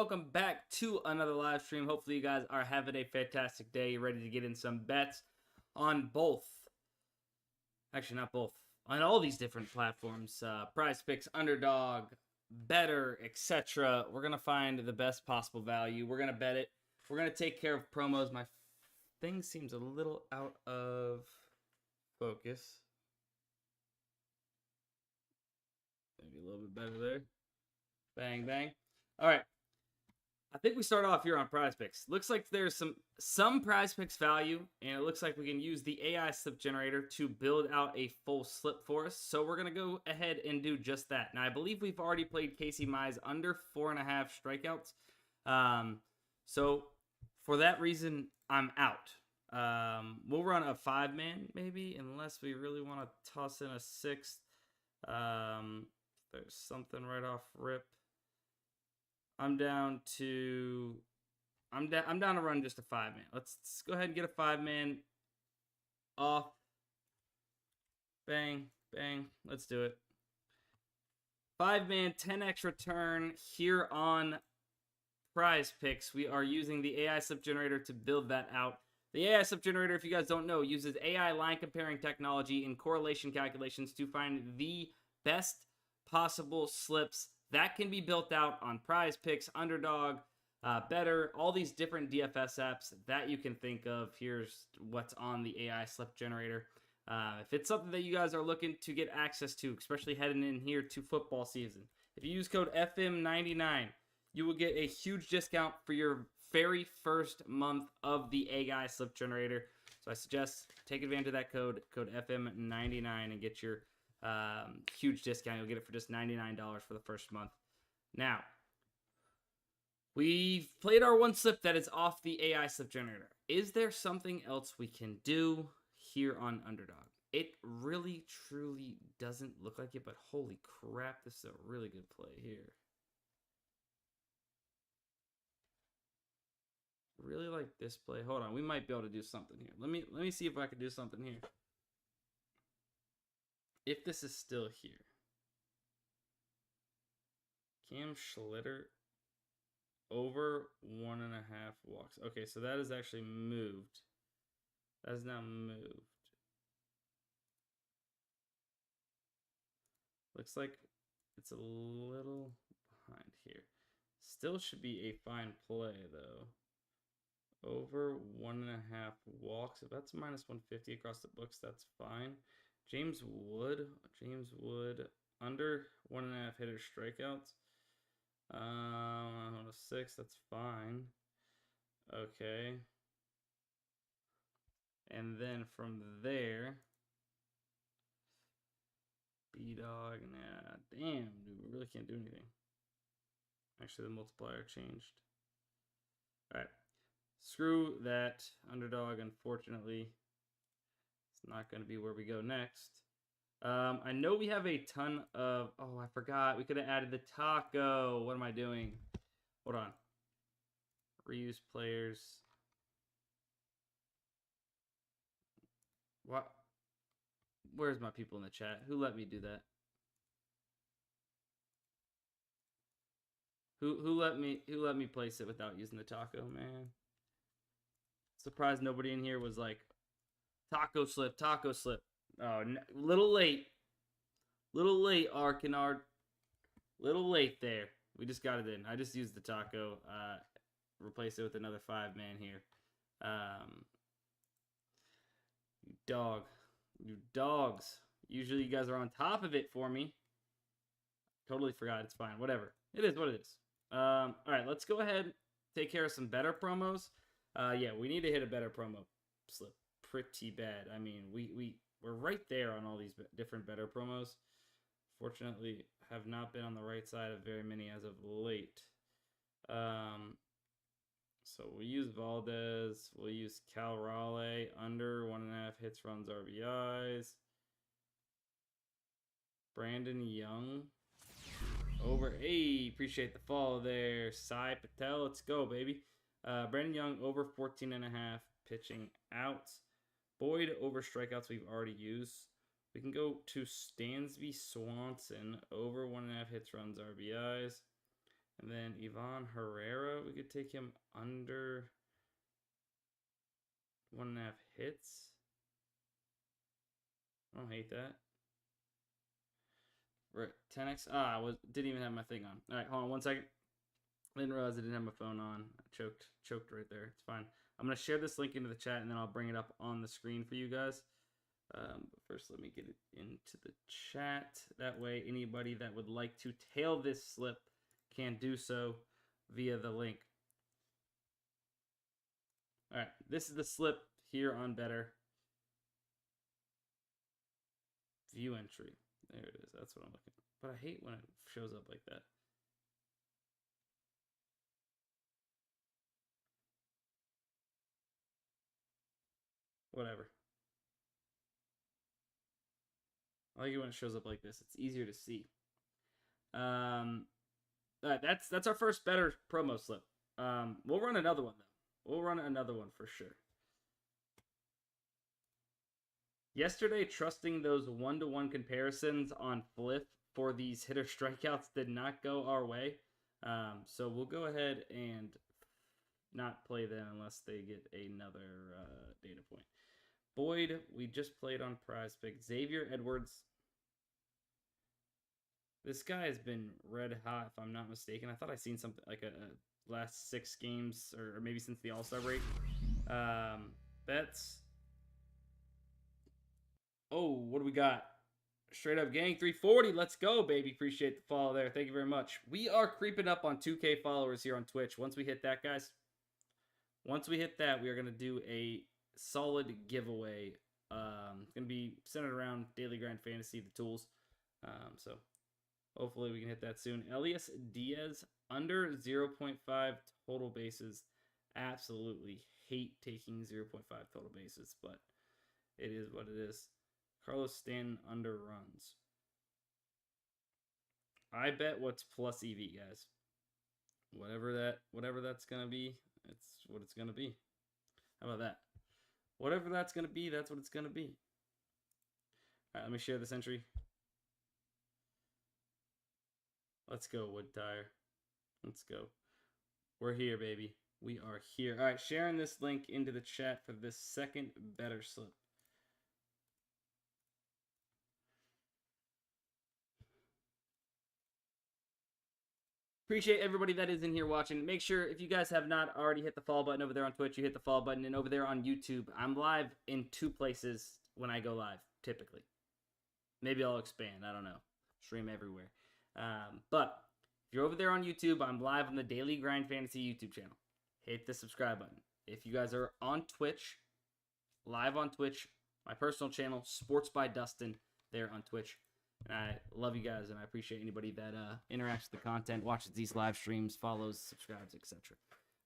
welcome back to another live stream. Hopefully you guys are having a fantastic day. You're ready to get in some bets on both. Actually, not both. On all these different platforms. PrizePicks, Underdog, Better, etc. We're going to find the best possible value. We're going to bet it. We're going to take care of promos. My thing seems a little out of focus. Maybe a little bit better there. Bang, bang. All right. I think we start off here on PrizePicks. Looks like there's some PrizePicks value, and it looks like we can use the AI slip generator to build out a full slip for us. So we're going to go ahead and do just that. Now, I believe we've already played Casey Mize under 4.5 strikeouts. So for that reason, I'm out. We'll run a 5-man maybe, unless we really want to toss in a 6th. There's something right off rip. I'm down to run just a 5-man. Let's go ahead and get a 5-man off. Bang, bang. Let's do it. 5-man, 10x return here on PrizePicks. We are using the AI slip generator to build that out. The AI slip generator, if you guys don't know, uses AI line comparing technology and correlation calculations to find the best possible slips that can be built out on PrizePicks, Underdog, Better, all these different DFS apps that you can think of. Here's what's on the AI slip generator. If it's something that you guys are looking to get access to, especially heading in here to football season, if you use code FM99, you will get a huge discount for your very first month of the AI slip generator. So I suggest take advantage of that code FM99, and get your huge discount. You'll get it for just $99 for the first month. Now, we've played our one slip that is off the AI slip generator. Is there something else we can do here on Underdog? It really, truly doesn't look like it, but holy crap, this is a really good play here. Really like this play. Hold on, we might be able to do something here. Let me see if I can do something here. If this is still here. Cam Schlitter over 1.5 walks. Okay, so that is actually moved. That is now moved. Looks like it's a little behind here. Still should be a fine play, though. Over 1.5 walks. If that's minus 150 across the books, that's fine. James Wood, under 1.5 hitter strikeouts. On a 6, that's fine. Okay. And then from there, B-Dog, nah, damn, dude, we really can't do anything. Actually, the multiplier changed. All right. Screw that. Underdog, unfortunately, it's not going to be where we go next. I know we have a ton of... Oh, I forgot. We could have added the taco. What am I doing? Hold on. Reuse players. What? Where's my people in the chat? Who let me do that? Who let me place it without using the taco, man? Surprised nobody in here was like, taco slip, taco slip. Oh, little late. Little late, Arcanard. Little late there. We just got it in. I just used the taco. Replace it with another 5-man here. You dog. You dogs. Usually you guys are on top of it for me. Totally forgot. It's fine. Whatever. It is what it is. All right, let's go ahead. Take care of some better promos. Yeah, we need to hit a better promo slip. Pretty bad. I mean, we're right there on all these different better promos. Fortunately, have not been on the right side of very many as of late. So we'll use Valdez. We'll use Cal Raleigh under 1.5 hits, runs, RBIs. Brandon Young over. Hey, appreciate the follow there. Sai Patel, let's go, baby. Brandon Young over 14.5 pitching out. Boyd over strikeouts we've already used. We can go to Stansby Swanson over 1.5 hits, runs, RBIs. And then Ivan Herrera, we could take him under 1.5 hits. I don't hate that. Right, 10x. Didn't even have my thing on. All right, hold on 1 second. I didn't realize I didn't have my phone on. I choked right there. It's fine. I'm gonna share this link into the chat, and then I'll bring it up on the screen for you guys. But first, let me get it into the chat. That way, anybody that would like to tail this slip can do so via the link. All right, this is the slip here on Better. View entry. There it is. That's what I'm looking at. But I hate when it shows up like that. Whatever. I like it when it shows up like this. It's easier to see. That's our first Better promo slip. We'll run another one though. We'll run another one for sure. Yesterday, trusting those 1-to-1 comparisons on Fliff for these hitter strikeouts did not go our way. So we'll go ahead and not play them unless they get another data point. Boyd, we just played on PrizePicks. Xavier Edwards. This guy has been red hot, if I'm not mistaken. I thought I seen something like a last 6 games, or maybe since the All-Star break. Bets. Oh, what do we got? Straight up gang 340. Let's go, baby. Appreciate the follow there. Thank you very much. We are creeping up on 2K followers here on Twitch. Once we hit that, guys, once we hit that, we are going to do a solid giveaway. It's going to be centered around Daily Grind Fantasy, the tools. So hopefully we can hit that soon. Elias Diaz, under 0.5 total bases. Absolutely hate taking 0.5 total bases, but it is what it is. Carlos Stanton under runs. I bet what's plus EV, guys. Whatever that's gonna be, it's what it's gonna be. How about that? Whatever that's gonna be, that's what it's gonna be. All right, let me share this entry. Let's go, Wood Tire. Let's go. We're here, baby. We are here. All right, sharing this link into the chat for this second Better slip. Appreciate everybody that is in here watching. Make sure, if you guys have not already hit the follow button over there on Twitch, you hit the follow button. And over there on YouTube, I'm live in 2 places when I go live, typically. Maybe I'll expand. I don't know. Stream everywhere. But if you're over there on YouTube, I'm live on the Daily Grind Fantasy YouTube channel. Hit the subscribe button. If you guys are on Twitch, live on Twitch, my personal channel, Sports by Dustin, there on Twitch. And I love you guys, and I appreciate anybody that interacts with the content, watches these live streams, follows, subscribes, etc.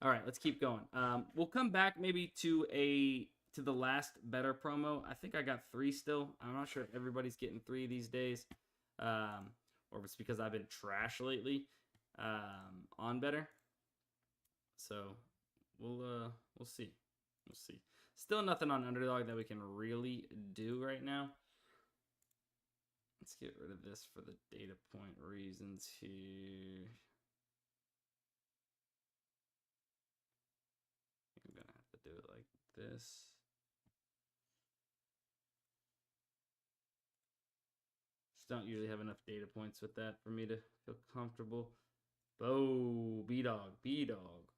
All right, let's keep going. We'll come back maybe to the last Better promo. I think I got 3 still. I'm not sure if everybody's getting 3 these days, or if it's because I've been trash lately on Better. So we'll see. We'll see. Still nothing on Underdog that we can really do right now. Let's get rid of this for the data point reasons here. I think I'm going to have to do it like this. Just don't usually have enough data points with that for me to feel comfortable. Oh, B-Dog, B-Dog.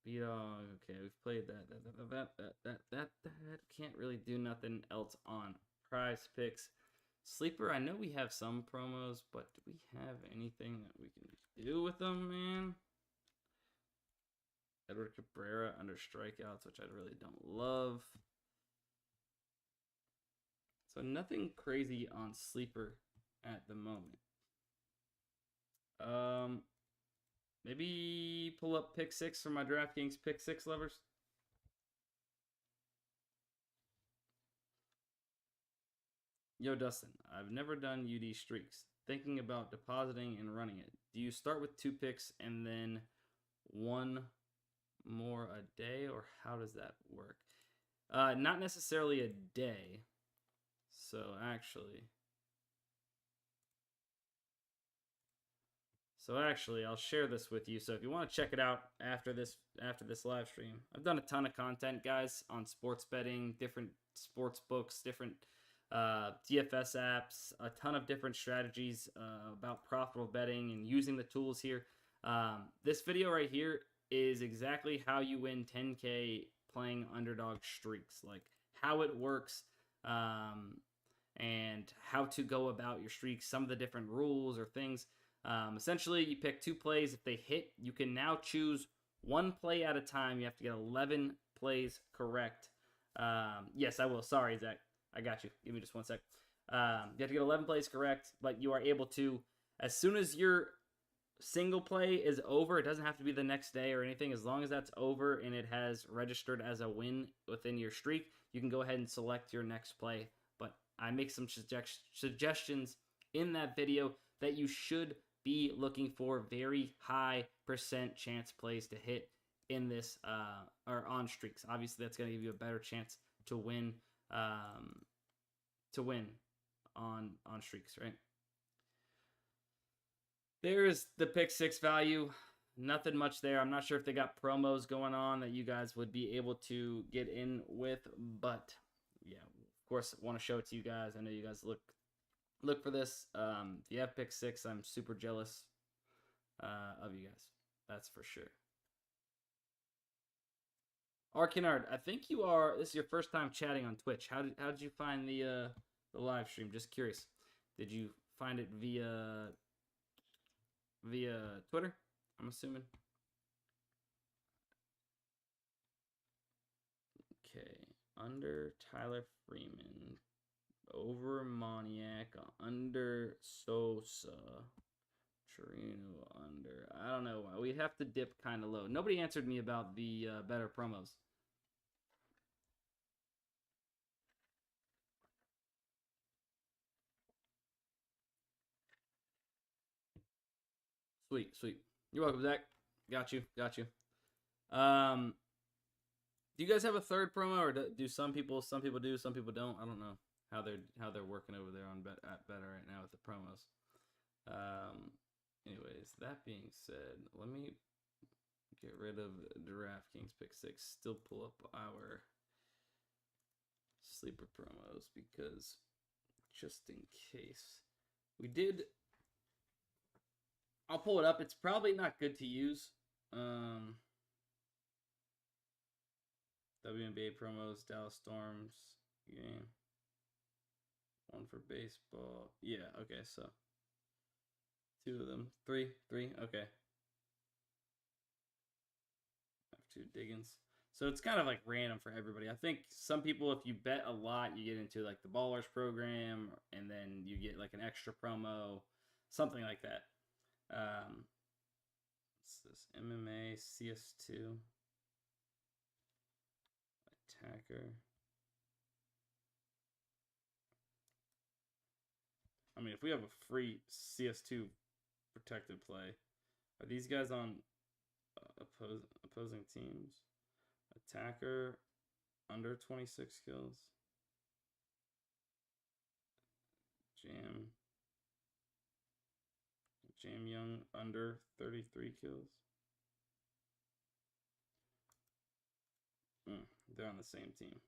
B-Dog, okay, we've played that. Can't really do nothing else on PrizePicks. Sleeper, I know we have some promos, but do we have anything that we can do with them, man? Edward Cabrera under strikeouts, which I really don't love. So nothing crazy on Sleeper at the moment. Maybe pull up pick 6 for my DraftKings pick 6 lovers. Yo, Dustin, I've never done UD streaks. Thinking about depositing and running it. Do you start with 2 picks and then 1 more a day, or how does that work? Not necessarily a day. So actually, So actually, I'll share this with you. So if you want to check it out after this live stream, I've done a ton of content, guys, on sports betting, different sports books, different DFS apps, a ton of different strategies about profitable betting and using the tools here. This video right here is exactly how you win 10K playing underdog streaks, like how it works, and how to go about your streaks, some of the different rules or things. Essentially, you pick 2 plays. If they hit, you can now choose 1 play at a time. You have to get 11 plays correct. Yes, I will. Sorry, Zach. I got you. Give me just 1 sec. You have to get 11 plays correct, but you are able to, as soon as your single play is over, it doesn't have to be the next day or anything. As long as that's over and it has registered as a win within your streak, you can go ahead and select your next play. But I make some suggestions in that video that you should be looking for very high % chance plays to hit in this or on streaks. Obviously, that's going to give you a better chance to win on streaks, right? There's the pick 6 value. Nothing much there. I'm not sure if they got promos going on that you guys would be able to get in with, but yeah, of course, I want to show it to you guys. I know you guys look for this. If you have pick 6, I'm super jealous of you guys. That's for sure. Arkinard, I think you are. This is your first time chatting on Twitch. How did you find the live stream? Just curious. Did you find it via Twitter? I'm assuming. Okay, under Tyler Freeman, over Moniak, under Sosa, Trino under. I don't know. We'd have to dip kind of low. Nobody answered me about the better promos. Sweet, sweet. You're welcome, Zach. Got you. Do you guys have a third promo, or do some people do, some people don't? I don't know how they're working over there on at Better right now with the promos. Anyways, that being said, let me get rid of DraftKings pick 6. Still pull up our sleeper promos because just in case we did. I'll pull it up. It's probably not good to use. WNBA promos, Dallas Storms game. 1 for baseball. Yeah, okay, so 2 of them. 3, okay. F2 Diggins. So it's kind of like random for everybody. I think some people, if you bet a lot, you get into like the Ballers program, and then you get like an extra promo, something like that. What's this? MMA, CS2, Attacker. I mean, if we have a free CS2 protected play, are these guys on opposing teams? Attacker, under 26 kills. Jam Young, under 33 kills. They're on the same team.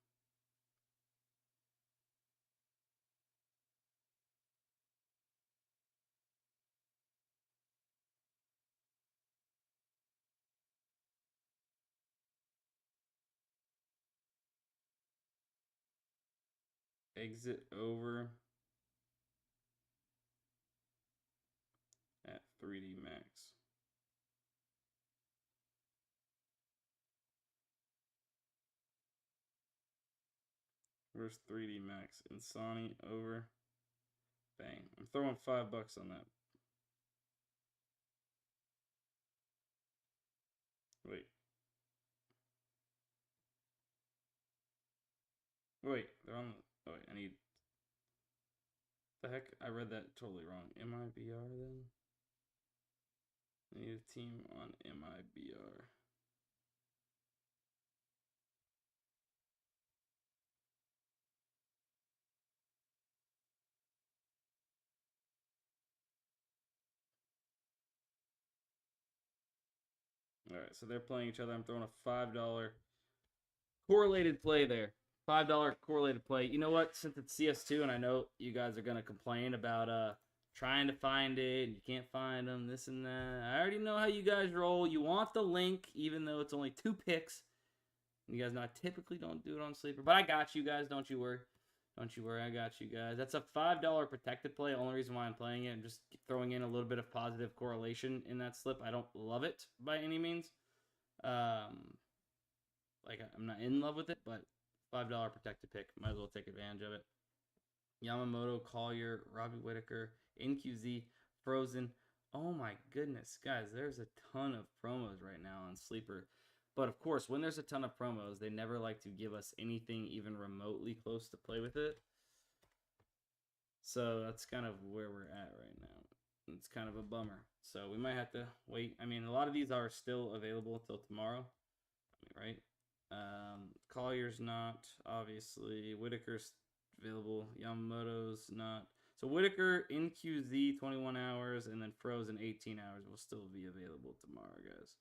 Exit over at 3D Max. Where's 3D Max? Insani over. Bang. I'm throwing $5 on that. Wait, they're on the. Oh, wait, I need. The heck? I read that totally wrong. MIBR then? I need a team on MIBR. All right, so they're playing each other. I'm throwing a $5 correlated play there. $5 correlated play. You know what? Since it's CS2, and I know you guys are gonna complain about trying to find it, you can't find them, this and that. I already know how you guys roll. You want the link, even though it's only 2 picks. You guys know I typically don't do it on Sleeper, but I got you guys. Don't you worry. Don't you worry. I got you guys. That's a $5 protected play. Only reason why I'm playing it, I'm just throwing in a little bit of positive correlation in that slip. I don't love it by any means. Like, I'm not in love with it, but $5 protected pick. Might as well take advantage of it. Yamamoto, Collier, Robbie Whitaker, NQZ, Frozen. Oh my goodness, guys, there's a ton of promos right now on Sleeper. But of course, when there's a ton of promos, they never like to give us anything even remotely close to play with it. So that's kind of where we're at right now. It's kind of a bummer. So we might have to wait. I mean, a lot of these are still available until tomorrow, right? Collier's not, obviously. Whitaker's available. Yamamoto's not. So Whitaker, NQZ, 21 hours, and then Frozen, 18 hours will still be available tomorrow, guys.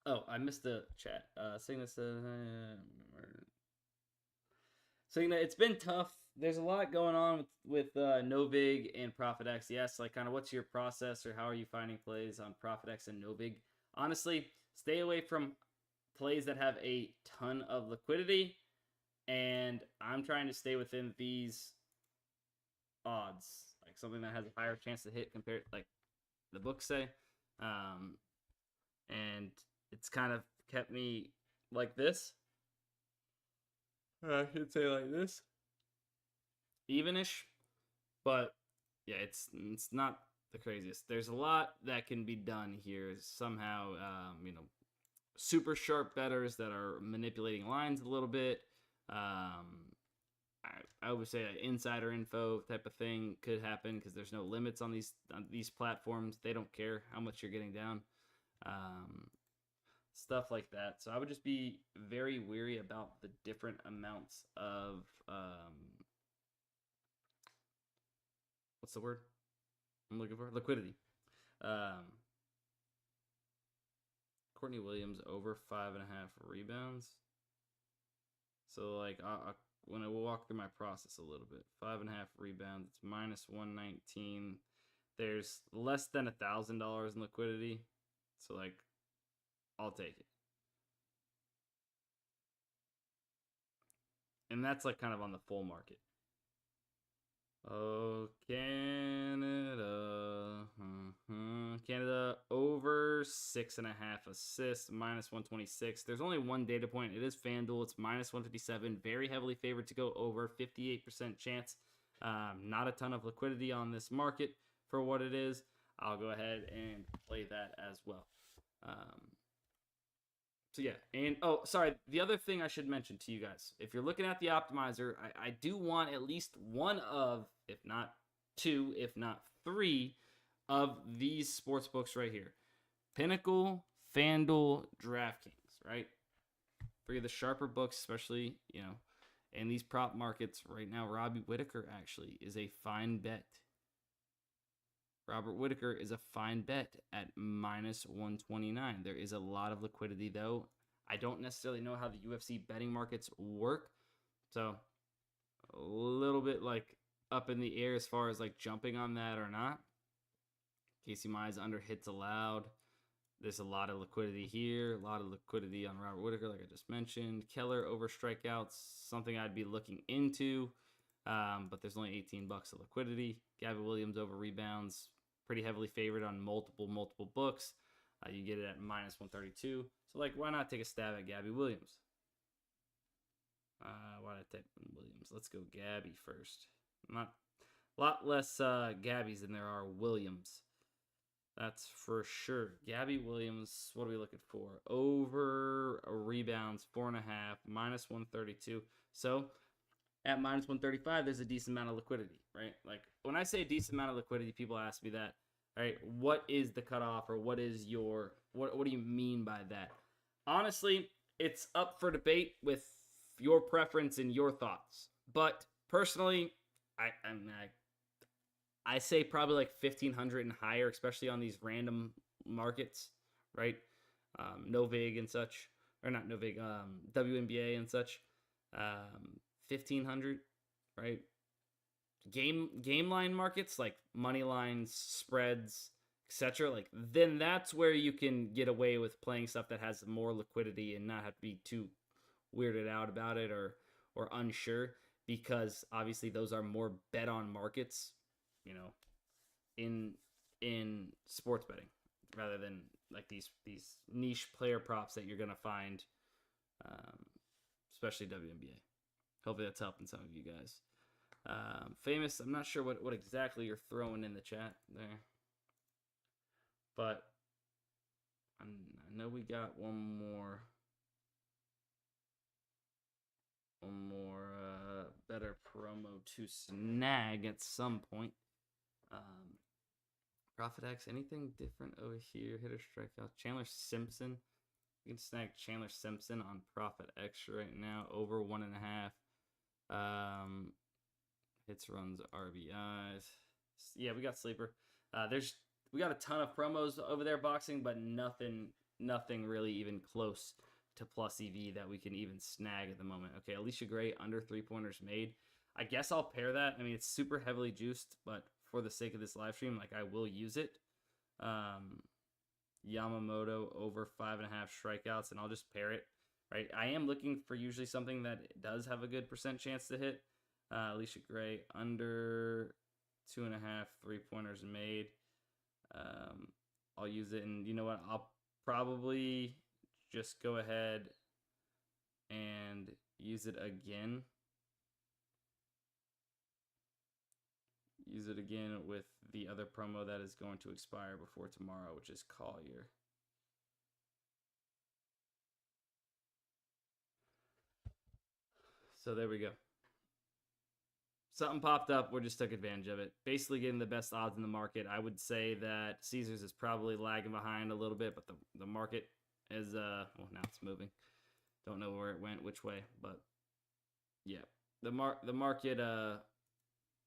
Oh, I missed the chat. Signa said, Signa, it's been tough. There's a lot going on with Novig and ProfitX. Yes, like kind of what's your process or how are you finding plays on ProfitX and Novig? Honestly, stay away from plays that have a ton of liquidity, and I'm trying to stay within these odds, like something that has a higher chance to hit compared, like the books say, and it's kind of kept me like this. I should say like this, evenish, but yeah, it's not the craziest. There's a lot that can be done here somehow. You know, super sharp bettors that are manipulating lines a little bit. I would say an insider info type of thing could happen because there's no limits on these platforms. They don't care how much you're getting down. Stuff like that. So I would just be very weary about the different amounts of what's the word I'm looking for? Liquidity. Courtney Williams over 5.5 rebounds. So like when I will walk through my process a little bit, 5.5 rebounds, it's minus 119. There's less than $1,000 in liquidity. So like, I'll take it. And that's like kind of on the full market. Oh, Canada. Canada over 6.5 assists, minus 126. There's only one data point. It is FanDuel. It's minus 157. Very heavily favored to go over. 58% chance. Not a ton of liquidity on this market for what it is. I'll go ahead and play that as well. So yeah, and oh, sorry, the other thing I should mention to you guys, if you're looking at the optimizer, I do want at least one of, if not two, if not three, of these sports books right here. Pinnacle, FanDuel, DraftKings, right? For the sharper books, especially, you know, in these prop markets right now, Robbie Whitaker actually is a fine bet. Robert Whitaker is a fine bet at minus 129. There is a lot of liquidity, though. I don't necessarily know how the UFC betting markets work. So a little bit like up in the air as far as like jumping on that or not. Casey Mize under hits allowed. There's a lot of liquidity here. A lot of liquidity on Robert Whitaker, like I just mentioned. Keller over strikeouts, something I'd be looking into. But there's only $18 of liquidity. Gabby Williams over rebounds. Pretty heavily favored on multiple books. You get it at minus 132. So, like, why not take a stab at Gabby Williams? Why did I type in Williams? Let's go Gabby first. A lot less Gabbies than there are Williams. That's for sure. Gabby Williams, what are we looking for? Over rebounds, 4.5, minus 132. So, at minus 135, there's a decent amount of liquidity, right? Like, when I say a decent amount of liquidity, people ask me that, right? What is the cutoff, or what is your, what do you mean by that? Honestly, it's up for debate with your preference and your thoughts. But personally, I say probably like 1,500 and higher, especially on these random markets, right? Novig and such, or not Novig, WNBA and such. 1,500, right? Game line markets like money lines, spreads, etc. Like then that's where you can get away with playing stuff that has more liquidity and not have to be too weirded out about it or unsure, because obviously those are more bet on markets, you know, in sports betting rather than like these niche player props that you're gonna find, especially WNBA. Hopefully that's helping some of you guys. Famous, I'm not sure what exactly you're throwing in the chat there, but I know we got one more better promo to snag at some point. Profit X, anything different over here? Hitter strikeout. Chandler Simpson. You can snag Chandler Simpson on Profit X right now, over 1.5. Hits, runs, RBIs. Yeah, we got sleeper. We got a ton of promos over there boxing, but nothing really even close to plus EV that we can even snag at the moment. Okay, Alicia Gray under 3-pointers made. I guess I'll pair that. I mean, it's super heavily juiced, but for the sake of this live stream, like I will use it. Yamamoto over 5.5 strikeouts, and I'll just pair it. Right, I am looking for usually something that does have a good % chance to hit. Alicia Gray under 2.5 3-pointers made. I'll use it, and you know what? I'll probably just go ahead and use it again. Use it again with the other promo that is going to expire before tomorrow, which is Collier. So there we go. Something popped up. We just took advantage of it. Basically getting the best odds in the market. I would say that Caesars is probably lagging behind a little bit, but the market is, well, now it's moving. Don't know where it went, which way, but yeah. The market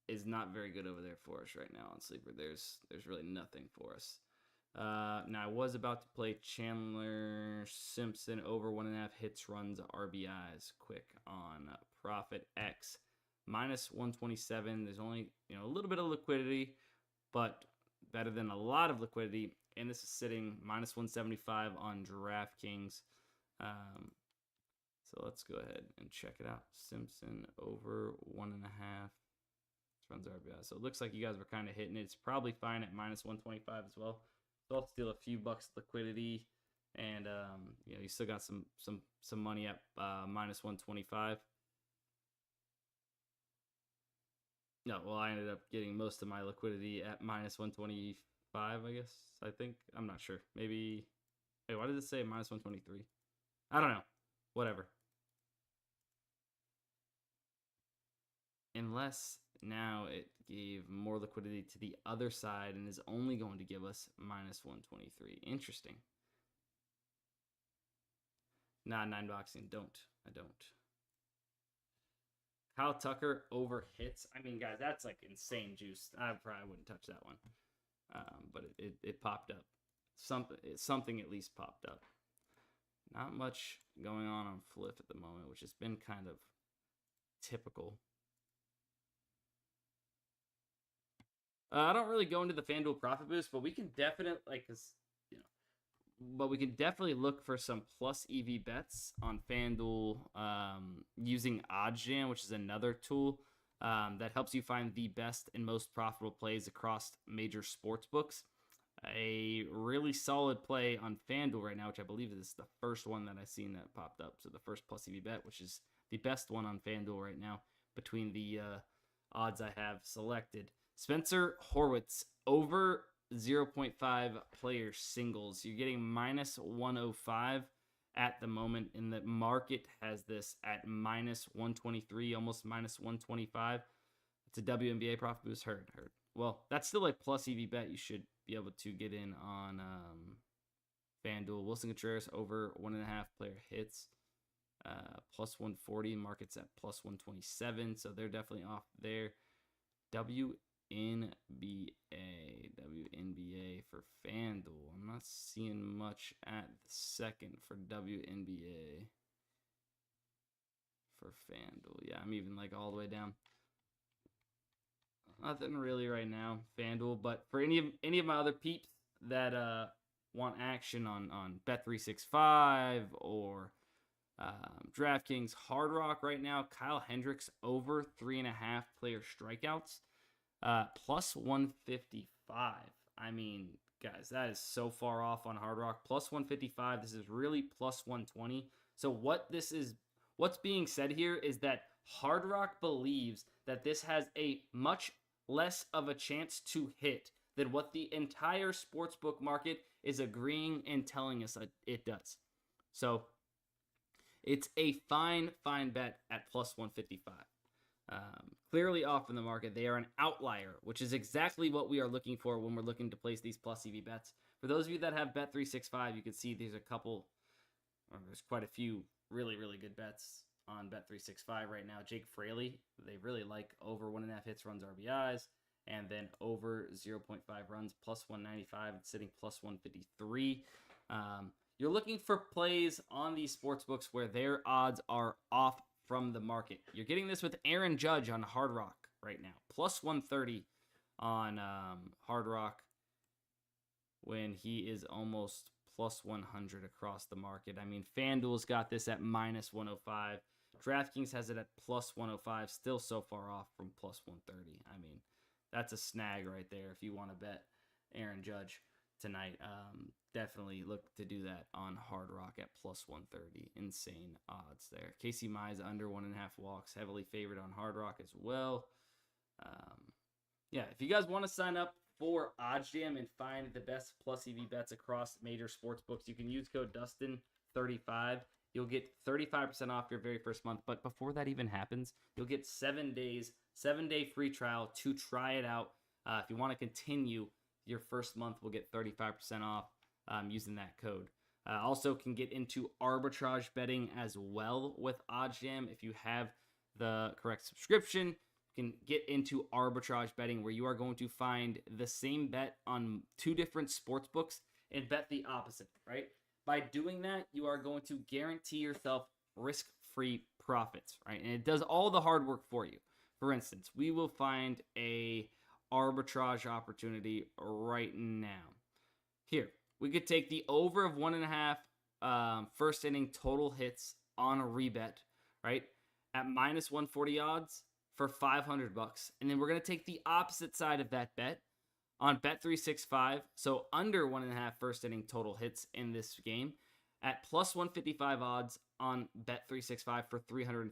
is not very good over there for us right now on Sleeper. There's really nothing for us. Now I was about to play Chandler Simpson over 1.5 hits, runs, RBIs quick on Profit X. Minus 127. There's only a little bit of liquidity, but better than a lot of liquidity. And this is sitting minus 175 on DraftKings. So let's go ahead and check it out. Simpson over 1.5 runs RBI. So it looks like you guys were kind of hitting it. It's probably fine at minus 125 as well. So I'll steal a few bucks liquidity, and you still got some money at minus 125. No, well, I ended up getting most of my liquidity at minus 125, I guess. I think. I'm not sure. Maybe. Wait, why does it say minus 123? I don't know. Whatever. Unless now it gave more liquidity to the other side and is only going to give us minus 123. Interesting. Nah, 9-boxing. I don't. Kyle Tucker over hits. I mean, guys, that's like insane juice. I probably wouldn't touch that one. But it popped up. Something at least popped up. Not much going on Fliff at the moment, which has been kind of typical. I don't really go into the FanDuel profit boost, but we can definitely we can definitely look for some plus EV bets on FanDuel using OddsJam, which is another tool that helps you find the best and most profitable plays across major sports books. A really solid play on FanDuel right now, which I believe is the first one that I've seen that popped up. So the first plus EV bet, which is the best one on FanDuel right now between the odds I have selected. Spencer Horwitz over 0.5 player singles. You're getting minus 105 at the moment, and the market has this at minus 123, almost minus 125. It's a WNBA profit boost. Heard. Well, that's still a plus EV bet. You should be able to get in on FanDuel. Wilson Contreras over 1.5 player hits. Plus 140. Market's at plus 127, so they're definitely off there. WNBA for FanDuel. I'm not seeing much at the second for WNBA for FanDuel. Yeah, I'm even like all the way down. Nothing really right now, FanDuel. But for any of my other peeps that want action on Bet365 or DraftKings Hard Rock right now, Kyle Hendricks over 3.5 player strikeouts, plus 155. I mean, guys, that is so far off on Hard Rock. Plus 155. This is really plus 120. So what's being said here is that Hard Rock believes that this has a much less of a chance to hit than what the entire sportsbook market is agreeing and telling us it does. So it's a fine bet at plus 155. Clearly off from the market. They are an outlier, which is exactly what we are looking for when we're looking to place these plus EV bets. For those of you that have Bet365, you can see there's quite a few really, really good bets on Bet365 right now. Jake Fraley, they really like over 1.5 hits, runs, RBIs, and then over 0.5 runs, plus 195. It's sitting plus 153. You're looking for plays on these sports books where their odds are off from the market. You're getting this with Aaron Judge on Hard Rock right now, plus 130 on Hard Rock when he is almost plus 100 across the market. I mean, FanDuel's got this at minus 105. DraftKings has it at plus 105, still so far off from plus 130. I mean, that's a snag right there if you want to bet Aaron Judge tonight. Definitely look to do that on Hard Rock at plus 130. Insane odds there. Casey Mize under 1.5 walks, heavily favored on Hard Rock as well. Yeah, if you guys want to sign up for OddsJam and find the best plus EV bets across major sports books, you can use code DUSTIN35. You'll get 35% off your very first month. But before that even happens, you'll get 7-day free trial to try it out. If you want to continue, your first month will get 35% off using that code. Also can get into arbitrage betting as well with OddsJam. If you have the correct subscription, you can get into arbitrage betting where you are going to find the same bet on 2 different sports books and bet the opposite, right? By doing that, you are going to guarantee yourself risk-free profits, right? And it does all the hard work for you. For instance, we will find a arbitrage opportunity right now. Here, we could take the over of 1.5 first inning total hits on a rebet, right? At minus 140 odds for $500. And then we're going to take the opposite side of that bet on Bet365, so under 1.5 first inning total hits in this game, at plus 155 odds on Bet365 for $340.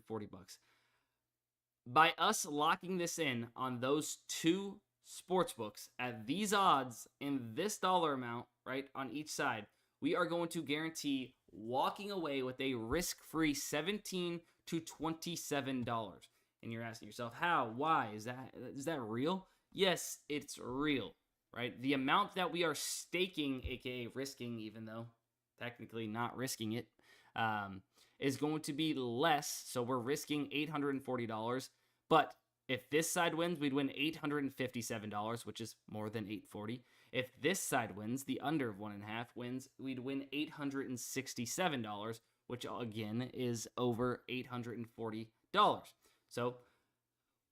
By us locking this in on those 2 sports books at these odds in this dollar amount, right, on each side, we are going to guarantee walking away with a risk-free $17 to $27. And you're asking yourself, how? Why? Is that real? Yes, it's real, right? The amount that we are staking, aka risking, even though technically not risking it, is going to be less. So we're risking $840. But if this side wins, we'd win $857, which is more than $840. If this side wins, the under of 1.5 wins, we'd win $867, which again is over $840. So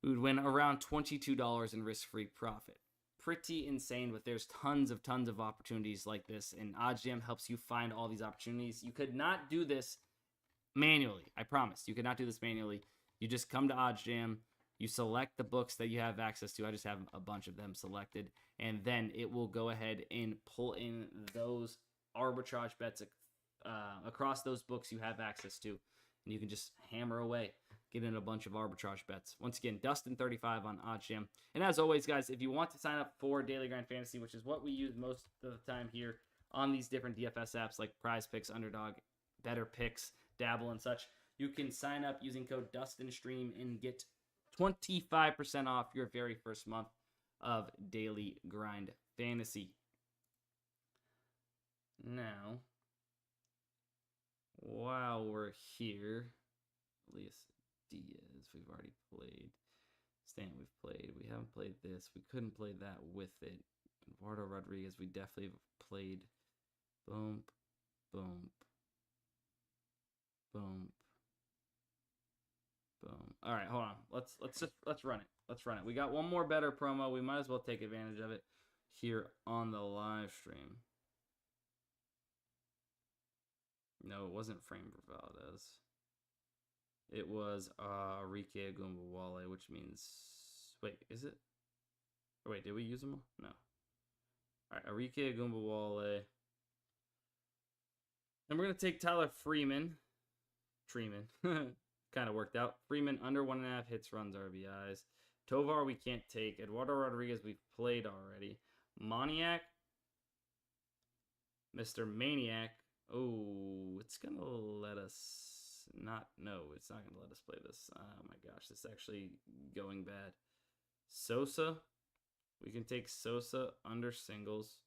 we would win around $22 in risk-free profit. Pretty insane, but there's tons of opportunities like this, and OddsJam helps you find all these opportunities. You could not do this manually. I promise. You could not do this manually. You just come to OddsJam, you select the books that you have access to. I just have a bunch of them selected, and then it will go ahead and pull in those arbitrage bets across those books you have access to, and you can just hammer away, get in a bunch of arbitrage bets. Once again, DUSTIN35 on OddsJam. And as always, guys, if you want to sign up for Daily Grind Fantasy, which is what we use most of the time here on these different DFS apps like PrizePicks, Underdog, Better Picks, Dabble, and such, you can sign up using code DUSTINSTREAM and get 25% off your very first month of Daily Grind Fantasy. Now, while we're here, Elias Diaz, we've already played. Stan, we've played. We haven't played this. We couldn't play that with it. Eduardo Rodriguez, we definitely have played. Boom, boom, boom, boom. All right, hold on. Let's run it. Let's run it. We got one more better promo. We might as well take advantage of it here on the live stream. No, it wasn't Framber Valdez. It was Arike Agumbawale, which means... Wait, is it? Oh, wait, did we use them? No. All right, Arike Agumbawale. And we're going to take Tyler Freeman. Kind of worked out. Freeman under 1.5 hits, runs, RBIs. Tovar we can't take. Eduardo Rodriguez we've played already. Moniak. Mr. Maniac. Oh, it's going to let us... No, it's not going to let us play this. Oh my gosh, this is actually going bad. Sosa. We can take Sosa under singles.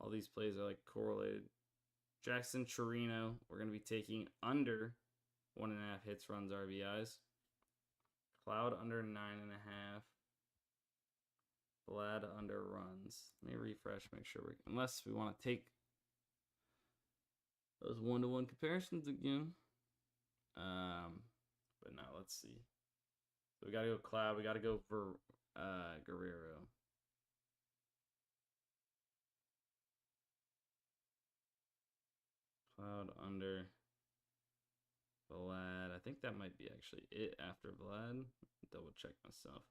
All these plays are like correlated. Jackson Chirino, we're going to be taking under 1.5 hits, runs, RBIs. Cloud under 9.5. Vlad under runs. Let me refresh, make sure we... Unless we want to take those one-to-one comparisons again. But now let's see. So we got to go Cloud. We got to go for Guerrero. Cloud under Vlad. I think that might be actually it after Vlad. Double check myself.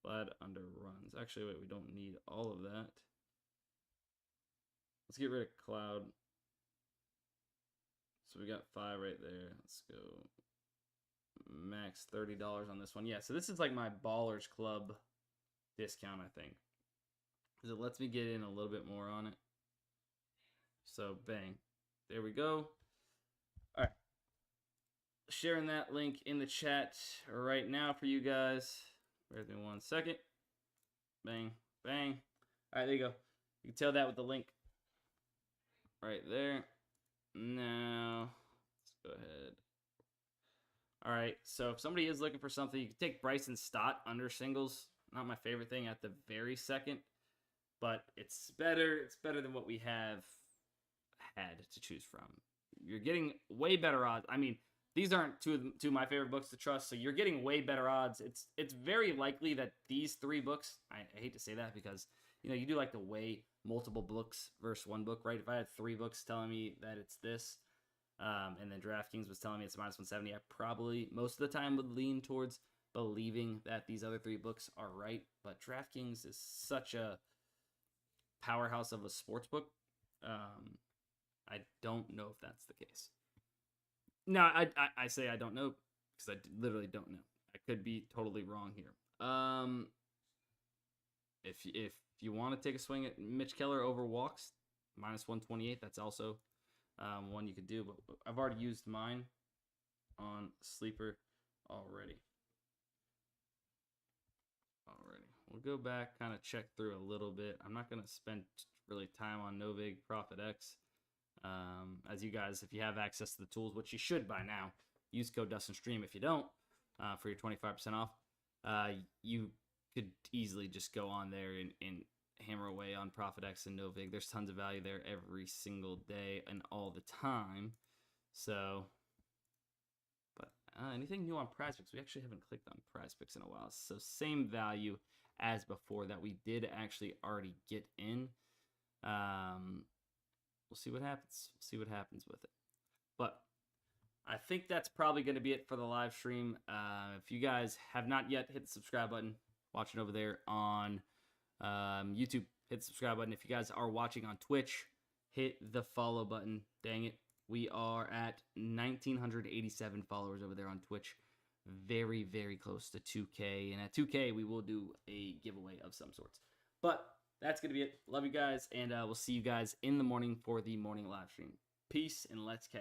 Vlad under runs. Actually, wait, we don't need all of that. Let's get rid of Cloud. So we got 5 right there. Let's go max $30 on this one. Yeah, so this is like my Ballers Club discount, I think. Because it lets me get in a little bit more on it. So, bang. There we go. All right. Sharing that link in the chat right now for you guys. Bear with me 1 second. Bang, bang. All right, there you go. You can tell that with the link right there. Now, let's go ahead. All right, so if somebody is looking for something, you can take Bryson Stott under singles. Not my favorite thing at the very second, but it's better. It's better than what we have had to choose from. You're getting way better odds. I mean, these aren't two of my favorite books to trust, so you're getting way better odds. It's very likely that these 3 books, I hate to say that because, you know, you do like to weigh multiple books versus one book, right? If I had 3 books telling me that it's this, and then DraftKings was telling me it's minus 170, I probably most of the time would lean towards believing that these other 3 books are right. But DraftKings is such a powerhouse of a sports book. I don't know if that's the case. No, I say I don't know because I literally don't know. I could be totally wrong here. If you want to take a swing at Mitch Keller over walks, minus 128, that's also one you could do. But I've already used mine on Sleeper already. We'll go back, kind of check through a little bit. I'm not going to spend really time on Novig, Profit X. As you guys, if you have access to the tools, which you should by now, use code DustinStream. If you don't, for your 25% off, you could easily just go on there and hammer away on Profit X and Novig. There's tons of value there every single day and all the time. So, but anything new on PrizePicks? We actually haven't clicked on PrizePicks in a while. So same value as before that we did actually already get in. We'll see what happens. We'll see what happens with it. But I think that's probably going to be it for the live stream. If you guys have not yet hit the subscribe button, watching over there on YouTube, hit the subscribe button. If you guys are watching on Twitch, hit the follow button. Dang it. We are at 1,987 followers over there on Twitch. Very, very close to 2K. And at 2K, we will do a giveaway of some sorts. But that's going to be it. Love you guys, and we'll see you guys in the morning for the morning live stream. Peace, and let's catch.